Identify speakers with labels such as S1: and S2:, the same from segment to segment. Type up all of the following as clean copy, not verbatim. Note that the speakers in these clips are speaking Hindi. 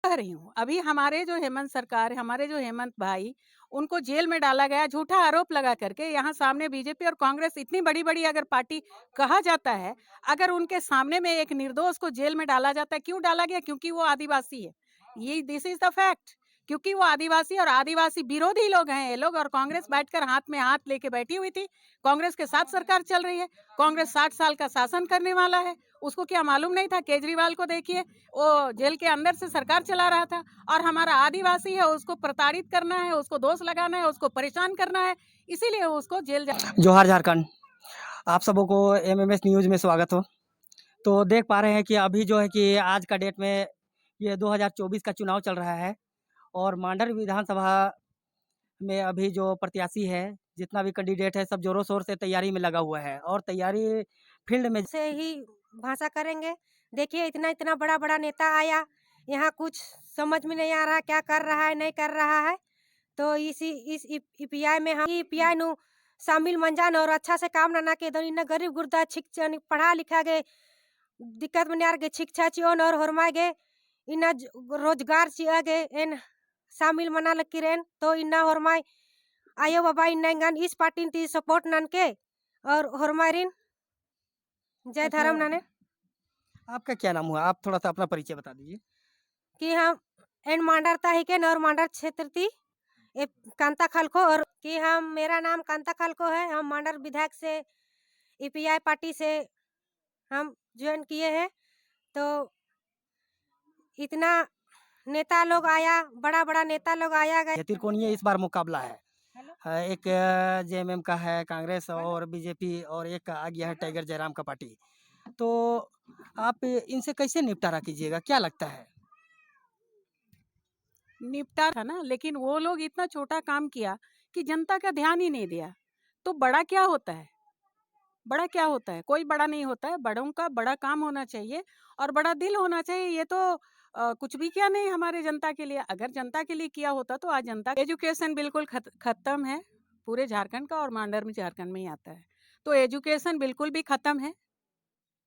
S1: कह रही हूँ, अभी हमारे जो हेमंत सरकार, हमारे जो हेमंत भाई, उनको जेल में डाला गया झूठा आरोप लगा करके। यहाँ सामने बीजेपी और कांग्रेस इतनी बड़ी-बड़ी अगर पार्टी कहा जाता है, अगर उनके सामने में एक निर्दोष को जेल में डाला जाता है, क्यों डाला गया? क्योंकि वो आदिवासी है। ये दिस इज़ द फैक्ट। क्योंकि वो आदिवासी और आदिवासी विरोधी लोग हैं ये लोग, और कांग्रेस बैठकर हाथ में हाथ लेके बैठी हुई थी। कांग्रेस के साथ सरकार चल रही है। कांग्रेस 60 साल का शासन करने वाला है। उसको क्या मालूम नहीं था? केजरीवाल को देखिए, वो जेल के अंदर से सरकार चला रहा था, और हमारा आदिवासी है उसको प्रताड़ित करना है, उसको दोष लगाना है, उसको परेशान करना है, इसीलिए उसको जेल
S2: जोहार झारखंड। आप सबों को एमएमएस न्यूज़ में स्वागत हो। तो देख पा रहे हैं कि अभी जो है कि आज का डेट में ये 2024 का चुनाव चल रहा है, और मांडर विधानसभा में अभी जो प्रत्याशी है, जितना भी कैंडिडेट है, सब जोरों शोर से तैयारी में लगा हुआ है, और तैयारी फील्ड में
S3: से ही भाषा करेंगे। देखिए इतना बड़ा नेता आया, यहाँ कुछ समझ में नहीं आ रहा क्या कर रहा है नहीं कर रहा है। तो इस ईपीआई में हम ईपीआई नु शामिल मंजान और अच्छा से काम ना के दो इन गरीब गुर्दा शिक्षा पढ़ा लिखा गे दिक्कत में यार गे शिक्षा चियोन और हरमाए गे इन रोजगार चिया गे इन शामिल मना लकीरेन तो इन्ना हरमाए आयो बाबा इन इस पार्टी ती सपोर्ट नन के और हरमारिन जय
S2: अच्छा,
S3: धर्म नाने
S2: आपका क्या नाम हुआ? आप थोड़ा सा अपना परिचय बता दीजिए।
S3: कि हम एन मांडरता ही के नौर मांडर क्षेत्र थी ए कांता खलको और कि हम मेरा नाम कांता खलको है। हम मांडर विधायक से ईपीआई पार्टी से हम ज्वाइन किए हैं। तो इतना नेता लोग आया, बड़ा नेता लोग आया गया।
S2: ये त्रिकोणीय इस बार मुकाबला है। एक जेएमएम का है, कांग्रेस और बीजेपी, और एक आ गया है टाइगर जयराम का पार्टी। तो आप इनसे कैसे निपटारा कीजिएगा, क्या लगता है?
S1: निपटा था ना, लेकिन वो लोग इतना छोटा काम किया कि जनता का ध्यान ही नहीं दिया। तो बड़ा क्या होता है? बड़ा क्या होता है? कोई बड़ा नहीं होता है। बड़ों का बड़ा काम होना चाहिए और बड़ा दिल होना चाहिए। ये तो कुछ भी किया नहीं हमारे जनता के लिए। अगर जनता के लिए किया होता तो आज जनता एजुकेशन बिल्कुल खत्म है पूरे झारखंड का, और मांडर में झारखंड में ही आता है। तो एजुकेशन बिल्कुल भी खत्म है।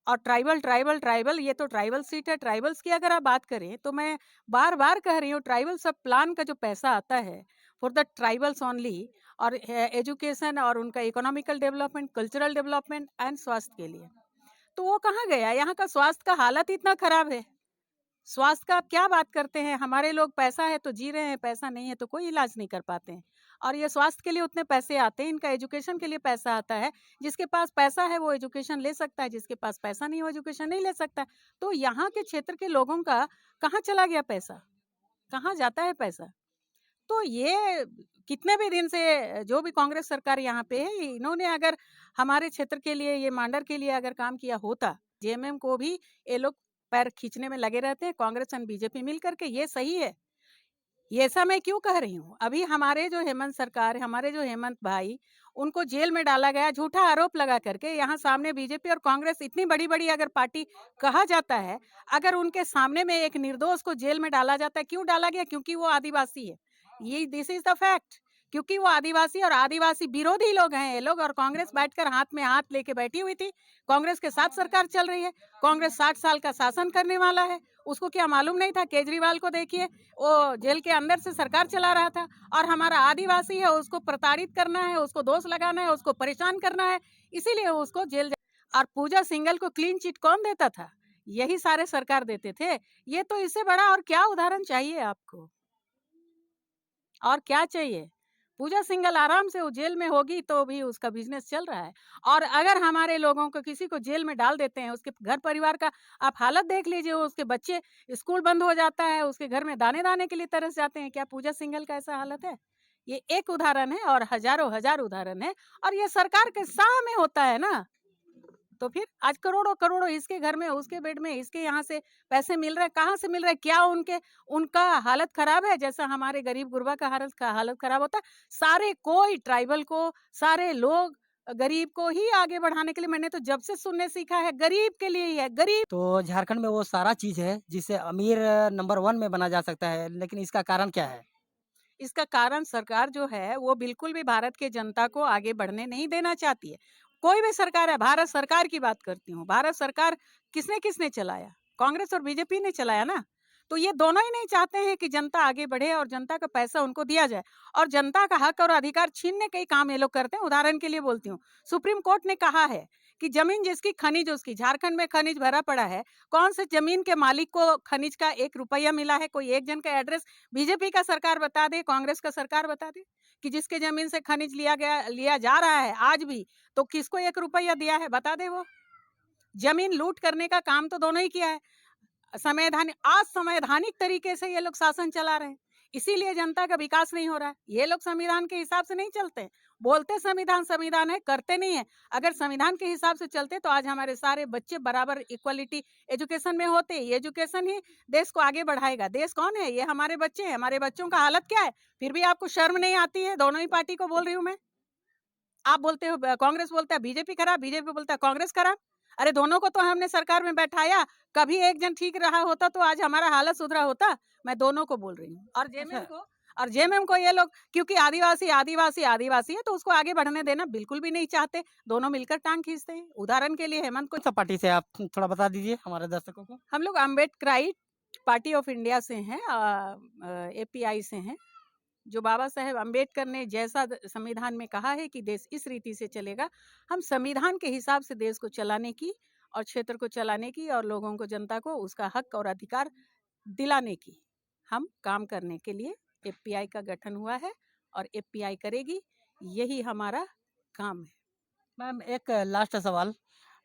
S1: और ट्राइबल ट्राइबल ट्राइबल, ये तो ट्राइबल सीट है। ट्राइबल्स की अगर आप बात करें तो मैं बार बार कह रही हूँ, ट्राइबल सब प्लान का जो पैसा आता है फॉर द ट्राइबल्स ओनली, और एजुकेशन और उनका economical development, cultural development and स्वास्थ्य के लिए, तो वो कहाँ गया? यहाँ का स्वास्थ्य का हालत इतना खराब है। स्वास्थ्य का आप क्या बात करते हैं? हमारे लोग पैसा है तो जी रहे हैं, पैसा नहीं है तो कोई इलाज नहीं कर पाते हैं। और ये स्वास्थ्य के लिए उतने पैसे आते हैं, इनका एजुकेशन के लिए पैसा आता है। जिसके पास पैसा है वो एजुकेशन ले सकता है, जिसके पास पैसा नहीं, वो एजुकेशन नहीं ले सकता। तो यहाँ के क्षेत्र के लोगों का कहाँ चला गया पैसा? कहाँ जाता है पैसा? तो ये कितने भी दिन से जो भी कांग्रेस सरकार यहाँ पे है, इन्होंने अगर हमारे क्षेत्र के लिए, ये मांडर के लिए अगर काम किया होता, जेएमएम को भी ये लोग पैर खींचने में लगे रहते हैं, कांग्रेस एंड बीजेपी मिल करके। ये सही है। ये ऐसा मैं क्यों कह रही हूँ, अभी हमारे जो हेमंत सरकार, हमारे जो हेमंत भाई, उनको जेल में डाला गया झूठा आरोप लगा करके। यहाँ सामने बीजेपी और कांग्रेस इतनी बड़ी-बड़ी अगर पार्टी कहा जाता है, अगर उनके सामने में एक निर्दोष को जेल में डाला जाता है, क्यों डाला गया? क्योंकि वो आदिवासी है। ये दिस इज द फैक्ट। क्योंकि वो आदिवासी और आदिवासी विरोधी लोग हैं ये लोग, और कांग्रेस बैठकर हाथ में हाथ लेके बैठी हुई थी। कांग्रेस के साथ सरकार चल रही है। कांग्रेस 60 साल का शासन करने वाला है। उसको क्या मालूम नहीं था? केजरीवाल को देखिए, वो जेल के अंदर से सरकार चला रहा था, और हमारा आदिवासी है उसको प्रताड़ित करना है, उसको दोष लगाना है, उसको परेशान करना है, इसीलिए उसको और पूजा सिंघल को क्लीन चिट कौन देता था? यही सारे सरकार देते थे। ये तो इससे बड़ा और क्या उदाहरण चाहिए आपको? और क्या चाहिए? पूजा सिंघल आराम से वो जेल में होगी तो भी उसका बिजनेस चल रहा है। और अगर हमारे लोगों को किसी को जेल में डाल देते हैं, उसके घर परिवार का आप हालत देख लीजिए। उसके बच्चे, स्कूल बंद हो जाता है, उसके घर में दाने-दाने के लिए तरस जाते हैं। क्या पूजा सिंघल का ऐसा हालत है? ये एक उदाहरण है, और हज़ारों हजार उदाहरण है, और ये सरकार के साह में होता है ना। तो फिर आज करोड़ों-करोड़ों इसके घर में, उसके बेड में, इसके यहाँ से पैसे मिल रहे हैं। कहाँ से मिल रहे हैं? क्या उनका हालत खराब है जैसा हमारे गरीब गुरबा का हालत खराब होता है? सारे कोई ट्राइबल को, सारे लोग गरीब को ही आगे बढ़ाने के लिए, मैंने तो जब से सुनने सीखा है, गरीब के लिए ही है, गरीब।
S2: तो झारखंड में वो सारा चीज़ है जिसे अमीर नंबर 1 में बना जा सकता है, लेकिन इसका कारण क्या है?
S1: इसका कारण सरकार जो है वो बिल्कुल भी भारत के जनता को आगे बढ़ने नहीं देना चाहती है। कोई भी सरकार है, भारत सरकार की बात करती हूँ। भारत सरकार किसने किसने चलाया? कांग्रेस और बीजेपी ने चलाया ना। तो ये दोनों ही नहीं चाहते हैं कि जनता आगे बढ़े और जनता का पैसा उनको दिया जाए, और जनता का हक और अधिकार छीनने के ही काम ये लोग करते हैं। उदाहरण के लिए बोलती हूँ, सुप्रीम कोर्ट ने कहा है कि जमीन जिसकी खनिज उसकी, झारखंड में खनिज भरा पड़ा है, कौन से जमीन के मालिक को खनिज का 1 रुपया मिला है? कोई एक जन का एड्रेस बीजेपी का सरकार बता दे, कांग्रेस का सरकार बता दे कि जिसके जमीन से खनिज लिया जा रहा है आज भी, तो किसको 1 रुपया दिया है? बता दे वो। जमीन लूट करने का काम तो दोनों ही किया है। असंवैधानिक तरीके से ये लोग शासन चला रहे हैं, इसीलिए जनता का विकास नहीं हो रहा है। ये लोग संविधान के हिसाब से नहीं चलते, बोलते संविधान संविधान है, करते नहीं है। अगर संविधान के हिसाब से चलते तो आज हमारे सारे बच्चे बराबर इक्वलिटी एजुकेशन में होते। ये एजुकेशन ही देश को आगे बढ़ाएगा। देश कौन है? ये हमारे बच्चे हैं। हमारे बच्चों का हालत क्या है? फिर भी आपको शर्म नहीं आती है? दोनों ही पार्टी को बोल रही हूँ मैं। आप बोलते हो कांग्रेस बोलता है बीजेपी खराब, बीजेपी बोलता है कांग्रेस खराब। अरे दोनों को तो हमने सरकार में बैठाया, कभी एक जन ठीक रहा होता तो आज हमारा हालत सुधरा होता। मैं दोनों को बोल रही हूँ। और जेएमएम को ये लोग, क्योंकि आदिवासी आदिवासी आदिवासी है तो उसको आगे बढ़ने देना बिल्कुल भी नहीं चाहते। दोनों मिलकर टांग खींचते हैं। उदाहरण के लिए हेमंत को,
S2: कौन सा पार्टी से आप थोड़ा बता दीजिए हमारे दर्शकों को।
S1: हम लोग अम्बेडकराइट पार्टी ऑफ इंडिया से हैं, एपीआई से हैं। जो बाबा साहेब अम्बेडकर ने जैसा संविधान में कहा है कि देश इस रीति से चलेगा, हम संविधान के हिसाब से देश को चलाने की और क्षेत्र को चलाने की और लोगों को, जनता को उसका हक और अधिकार दिलाने की हम काम करने के लिए एपीआई का गठन हुआ है और एपीआई करेगी। यही हमारा काम है।
S2: मैम एक लास्ट सवाल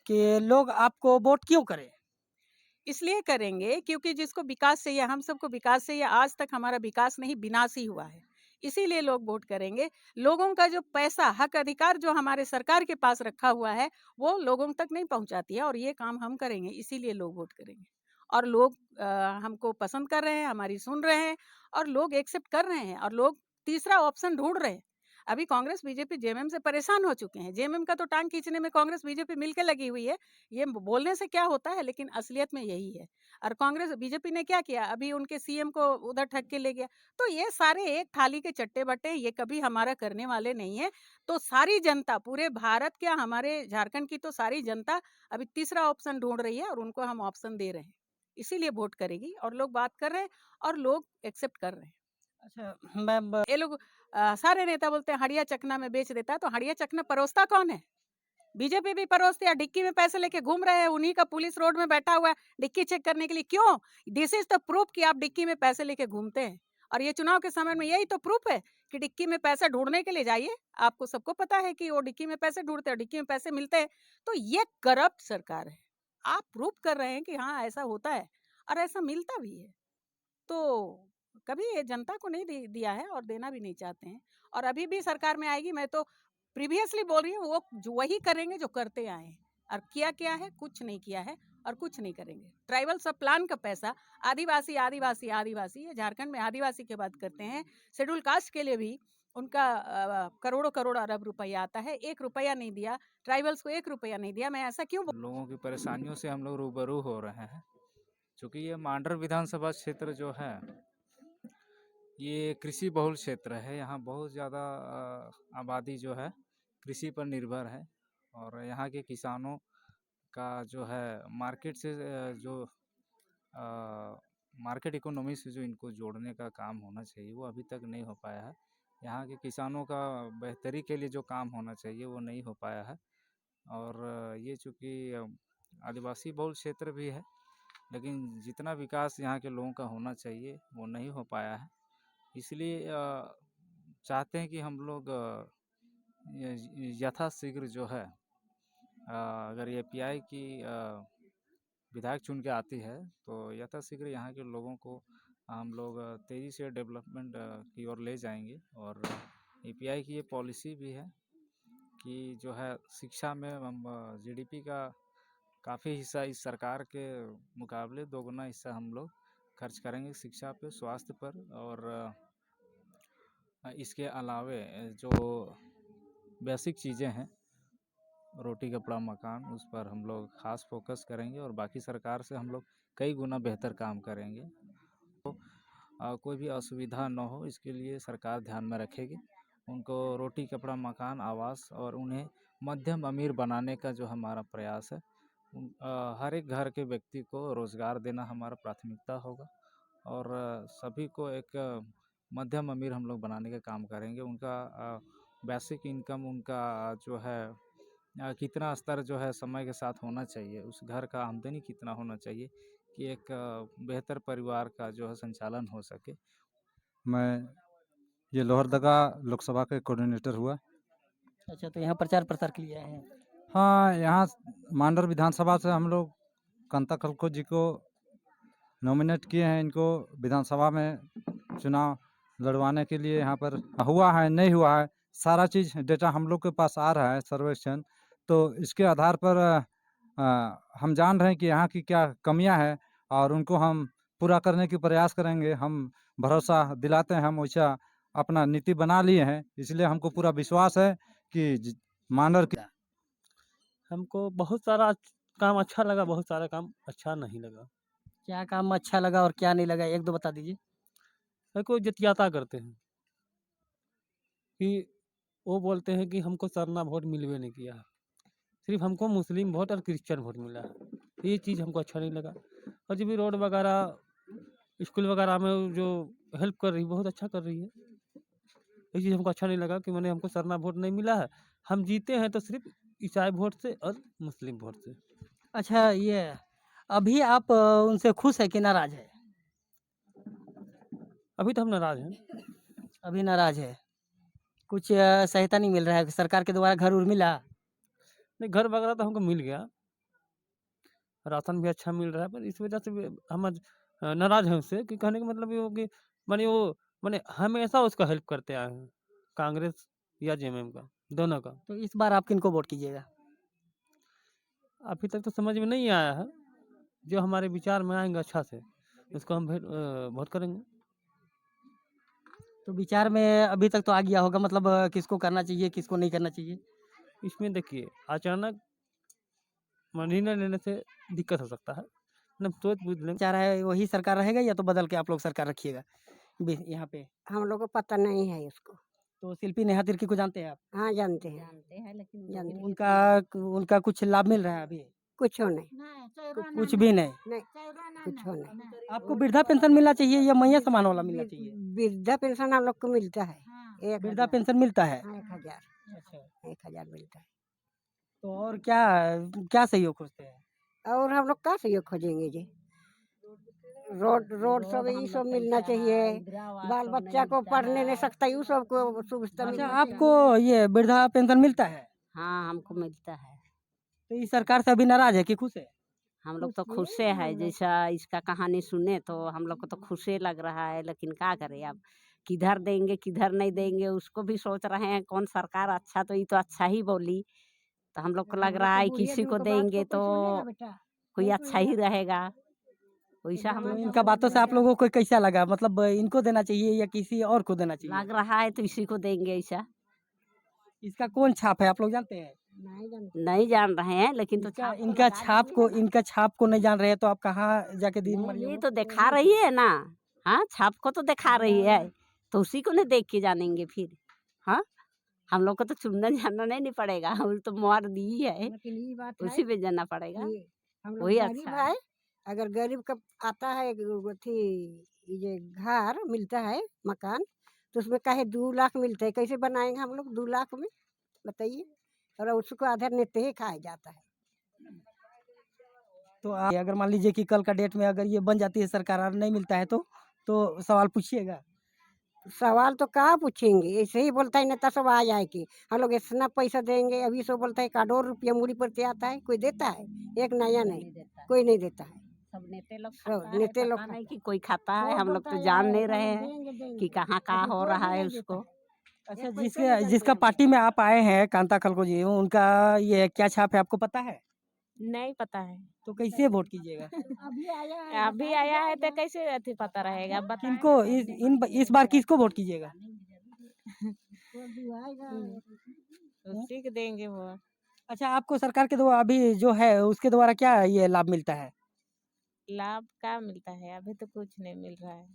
S2: कि लोग आपको वोट क्यों करें?
S1: इसलिए करेंगे क्योंकि जिसको विकास चाहिए, हम सबको विकास चाहिए। आज तक हमारा विकास नहीं, विनाश ही हुआ है। इसीलिए लोग वोट करेंगे। लोगों का जो पैसा, हक अधिकार जो हमारे सरकार के पास रखा हुआ है, वो लोगों तक नहीं पहुंचाती है, और ये काम हम करेंगे। इसीलिए लोग वोट करेंगे। और लोग हमको पसंद कर रहे हैं, हमारी सुन रहे हैं, और लोग एक्सेप्ट कर रहे हैं, और लोग तीसरा ऑप्शन ढूंढ रहे हैं। अभी कांग्रेस बीजेपी जेएमएम से परेशान हो चुके हैं। जेएमएम का तो टांग खींचने में कांग्रेस बीजेपी मिलकर लगी हुई है। ये बोलने से क्या होता है, लेकिन असलियत में यही है। और कांग्रेस बीजेपी ने क्या किया? अभी उनके सीएम को उधर ठग के ले गया। तो ये सारे एक थाली के चट्टे बट्टे, ये कभी हमारा करने वाले नहीं है। तो सारी जनता, पूरे भारत, क्या हमारे झारखंड की तो सारी जनता अभी तीसरा ऑप्शन ढूंढ रही है, और उनको हम ऑप्शन दे रहे हैं। इसीलिए वोट करेगी, और लोग बात कर रहे हैं और लोग एक्सेप्ट कर रहे हैं।
S2: अच्छा मैम,
S1: ये लोग सारे नेता बोलते हैं हड़िया चकना में बेच देता है, तो हड़िया चकना परोसता कौन है? बीजेपी भी परोसती है। डिक्की में पैसे लेके घूम रहे हैं, उन्हीं का पुलिस रोड में बैठा हुआ है डिक्की चेक करने के लिए। क्यों? दिस इज द प्रूफ कि आप डिक्की में पैसे लेके घूमते हैं। और ये चुनाव के समय में यही तो प्रूफ है कि डिक्की में पैसे ढूंढने के लिए जाइए। आपको सबको पता है कि वो डिक्की में पैसे ढूंढते हैं, डिक्की में पैसे मिलते हैं। तो ये करप्ट सरकार है। आप प्रूफ कर रहे हैं कि हाँ ऐसा होता है, और ऐसा मिलता भी है। तो कभी ये जनता को नहीं दिया है, और देना भी नहीं चाहते हैं। और अभी भी सरकार में आएगी। मैं तो प्रीवियसली बोल रही हूँ, वो जो वही करेंगे जो करते आए हैं। और किया क्या है? कुछ नहीं किया है, और कुछ नहीं करेंगे। ट्राइबल सब प्लान का पैसा आदिवासी आदिवासी आदिवासी, ये झारखंड में आदिवासी की बात करते हैं। शेड्यूल कास्ट के लिए भी उनका करोड़ों करोड़ अरब रुपया आता है। 1 रुपया नहीं दिया ट्राइबल्स को, 1 रुपया नहीं दिया। मैं ऐसा क्यों
S4: लोगों की परेशानियों से हम लोग रूबरू हो रहे हैं, क्योंकि ये मांडर विधानसभा क्षेत्र जो है, ये कृषि बहुल क्षेत्र है। यहाँ बहुत ज़्यादा आबादी जो है कृषि पर निर्भर है, और यहाँ के किसानों का जो है मार्केट से जो मार्केट इकोनॉमी से जो इनको जोड़ने का काम होना चाहिए, वो अभी तक नहीं हो पाया है। यहाँ के किसानों का बेहतरी के लिए जो काम होना चाहिए वो नहीं हो पाया है। और ये चूँकि आदिवासी बहुल क्षेत्र भी है, लेकिन जितना विकास यहाँ के लोगों का होना चाहिए वो नहीं हो पाया है। इसलिए चाहते हैं कि हम लोग यथाशीघ्र जो है, अगर ये पीआई की विधायक चुन के आती है तो यथाशीघ्र यहाँ के लोगों को हम लोग तेज़ी से डेवलपमेंट की ओर ले जाएंगे। और एपीआई की ये पॉलिसी भी है कि जो है शिक्षा में हम जीडीपी का काफ़ी हिस्सा इस सरकार के मुकाबले दोगुना हिस्सा हम लोग खर्च करेंगे शिक्षा पे, स्वास्थ्य पर। और इसके अलावे जो बेसिक चीज़ें हैं, रोटी कपड़ा मकान, उस पर हम लोग ख़ास फोकस करेंगे, और बाकी सरकार से हम लोग कई गुना बेहतर काम करेंगे। तो कोई भी असुविधा न हो, इसके लिए सरकार ध्यान में रखेगी। उनको रोटी कपड़ा मकान आवास, और उन्हें मध्यम अमीर बनाने का जो हमारा प्रयास है, हर एक घर के व्यक्ति को रोज़गार देना हमारा प्राथमिकता होगा। और सभी को एक मध्यम अमीर हम लोग बनाने का काम करेंगे। उनका बेसिक इनकम उनका जो है कितना स्तर जो है समय के साथ होना चाहिए, उस घर का आमदनी कितना होना चाहिए कि एक बेहतर परिवार का जो है संचालन हो सके।
S5: मैं ये लोहरदगा लोकसभा के कोऑर्डिनेटर हुआ।
S2: अच्छा, तो यहाँ प्रचार प्रसार के लिए आए हैं।
S5: हाँ, यहाँ मांडर विधानसभा से हम लोग कांता खलखो जी को नॉमिनेट किए हैं। इनको विधानसभा में चुनाव लड़वाने के लिए यहाँ पर हुआ है नहीं हुआ है सारा चीज़ डेटा हम लोग के पास आ रहा है सर्वेक्षण। तो इसके आधार पर हम जान रहे हैं कि यहाँ की क्या कमियाँ हैं और उनको हम पूरा करने की प्रयास करेंगे। हम भरोसा दिलाते हैं, हम वैसा अपना नीति बना लिए हैं, इसलिए हमको पूरा विश्वास है कि मांडर की
S6: हमको बहुत सारा काम अच्छा लगा, बहुत सारा काम अच्छा नहीं लगा।
S2: क्या काम अच्छा लगा और क्या नहीं लगा, एक दो बता दीजिए।
S6: को जतियाता करते हैं कि वो बोलते हैं कि हमको सरना वोट मिलवे नहीं किया, सिर्फ हमको मुस्लिम वोट और क्रिश्चियन वोट मिला है। ये चीज़ हमको अच्छा नहीं लगा। और जो भी रोड वगैरह स्कूल वगैरह में जो हेल्प कर रही बहुत अच्छा कर रही है। ये चीज़ हमको अच्छा नहीं लगा कि मैंने हमको सरना वोट नहीं मिला है। हम जीते हैं तो सिर्फ ईसाई वोट से और मुस्लिम वोट से।
S2: अच्छा, ये अभी आप उनसे खुश है कि नाराज है?
S6: अभी तो हम नाराज हैं।
S2: अभी नाराज है। कुछ सहायता नहीं मिल रहा है सरकार के द्वारा, घर उर मिला?
S6: नहीं, घर वगैरह तो हमको मिल गया, राशन भी अच्छा मिल रहा है, पर इस वजह से भी हम आज नाराज हैं उससे। कि कहने का मतलब ये हो कि माने हमेशा उसका हेल्प करते आए हैं, कांग्रेस या जेएमएम का, दोनों का।
S2: तो इस बार आप किनको वोट कीजिएगा?
S6: अभी तक तो समझ में नहीं आया है, जो हमारे विचार में आएंगे अच्छा से उसको हम वोट करेंगे।
S2: तो विचार में अभी तक तो आ गया होगा, मतलब किसको करना चाहिए किसको नहीं करना चाहिए।
S6: इसमें देखिए अचानक निर्णय लेने से दिक्कत हो सकता है ना, सोच बूझ लेंगे।
S2: चाह रहा है वही सरकार रहेगा या तो बदल के आप लोग सरकार रखिएगा यहाँ पे?
S7: हम लोग को पता नहीं है उसको।
S2: तो शिल्पी नेहा तिर्की को जानते हैं आप?
S7: हाँ जानते हैं लेकिन जानते हैं।
S2: उनका कुछ लाभ मिल रहा है अभी?
S7: कुछ नहीं,
S2: कुछ भी नहीं।
S7: नहीं कुछ नहीं।
S2: आपको वृद्धा पेंशन मिलना चाहिए या मैया समान वाला मिलना चाहिए?
S7: वृद्धा पेंशन हम लोग को मिलता है।
S2: वृद्धा पेंशन मिलता है?
S7: 1,000
S2: अच्छा।
S7: 1,000 मिलता है।
S2: तो और क्या क्या सहयोग खोजते हैं?
S7: और हम लोग का सहयोग खोजेंगे जी? रोड सब ये सब मिलना चाहिए। बाल बच्चा को पढ़ने नहीं सकता, ये सब को सुविधा
S2: अच्छा,
S7: मिलना
S2: आपको ये वृद्धा पेंशन मिलता है?
S8: हाँ, हमको मिलता है।
S2: तो इस सरकार से अभी नाराज है कि खुश है?
S8: हम लोग तो खुश से है, जैसा इसका कहानी सुने तो हम लोग को तो खुशे लग रहा है, लेकिन क्या करें अब, किधर देंगे किधर नहीं देंगे उसको भी सोच रहे हैं। कौन सरकार अच्छा, तो ये तो अच्छा ही बोली, तो हम लोग को लग रहा है किसी को देंगे तो कोई अच्छा ही रहेगा, वैसा हम
S2: तो
S8: लोग
S2: इनका बातों से आप लोगों को कैसा लगा, मतलब इनको देना चाहिए या किसी और को देना चाहिए?
S8: लग रहा है तो इसी को देंगे ऐसा।
S2: इसका कौन छाप है आप लोग जानते हैं?
S8: नहीं जान रहे हैं, लेकिन तो छाप तो
S2: इनका
S8: लगा
S2: छाप
S8: देंगे
S2: को
S8: ना।
S2: इनका छाप को नहीं जान रहे हैं तो आप कहाँ जाके दी
S8: ये तो दिखा रही है ना, हाँ छाप को तो दिखा रही है, तो उसी को नहीं देख के जानेंगे फिर। हाँ, हम लोग को तो चुनना जानना नहीं पड़ेगा, हम तो मोहर दी है,
S7: लेकिन ये बात है
S8: उसी पे जाना पड़ेगा,
S7: कि हम लोग
S8: वही
S7: गरीब
S8: अच्छा है।
S7: है। अगर गरीब का आता है ये घर मिलता है मकान, तो उसमें काहे 2 लाख मिलता है, कैसे बनाएंगे हम लोग 2 लाख में, बताइए। और उसको आधा नेते ही खाया जाता है।
S2: तो अगर मान लीजिए कि कल का डेट में अगर ये बन जाती है सरकार और नहीं मिलता है तो सवाल पूछिएगा।
S7: सवाल तो कहाँ पूछेंगे, ऐसे ही बोलता है नेता सब आ जाए कि हम लोग इतना पैसा देंगे। अभी सब बोलता है 1 करोड़ रुपया मूड़ी पर से आता है, कोई देता है? एक नया नहीं, कोई नहीं देता है।
S8: सब नेते लोग
S7: सब
S8: खाता है,
S7: नेते
S8: पता
S7: लोग
S8: नहीं
S7: खाता
S8: कि कोई खाता है,
S7: वो
S8: हम लोग
S7: बोलता
S8: तो
S7: है
S8: जान
S7: यार,
S8: नहीं
S7: हम
S8: रहे
S7: लोग
S8: हैं
S7: देंगे, देंगे।
S8: कि कहाँ कहाँ
S7: अभी
S8: हो
S7: कोई
S8: रहा
S7: भी
S8: है
S7: नहीं
S8: उसको।
S7: देता है।
S2: अच्छा,
S7: एक पैसे नहीं
S2: जिसका
S7: देते
S2: पार्टी में आप आए हैं कांता खलको जी, उनका ये क्या छाप है आपको पता है?
S9: नहीं पता है।
S2: तो कैसे वोट कीजिएगा?
S9: अभी आया है तो कैसे अथी पता रहेगा, बताएं।
S2: किनको इस बार किसको वोट कीजिएगा?
S9: उसी को देंगे वो।
S2: अच्छा, आपको सरकार के द्वारा अभी जो है उसके द्वारा क्या ये लाभ मिलता है?
S9: लाभ क्या मिलता है, अभी तो कुछ नहीं मिल रहा है।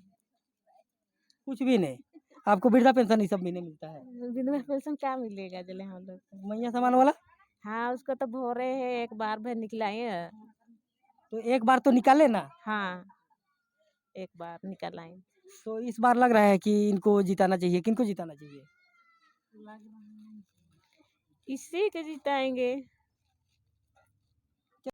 S2: कुछ भी नहीं? आपको वृद्धा पेंशन ये सब भी नहीं मिलता है?
S9: विधवा पेंशन क्या मिलेगा जले हम लोग को।
S2: मैया समान वाला?
S9: हाँ, उसको तो भोरे है, एक बार भर निकलाए।
S2: तो एक बार तो निकाले ना।
S9: हाँ, एक बार निकल आएंगे।
S2: तो इस बार लग रहा है कि इनको जिताना चाहिए, किनको जिताना चाहिए?
S9: इसी के जिताएंगे।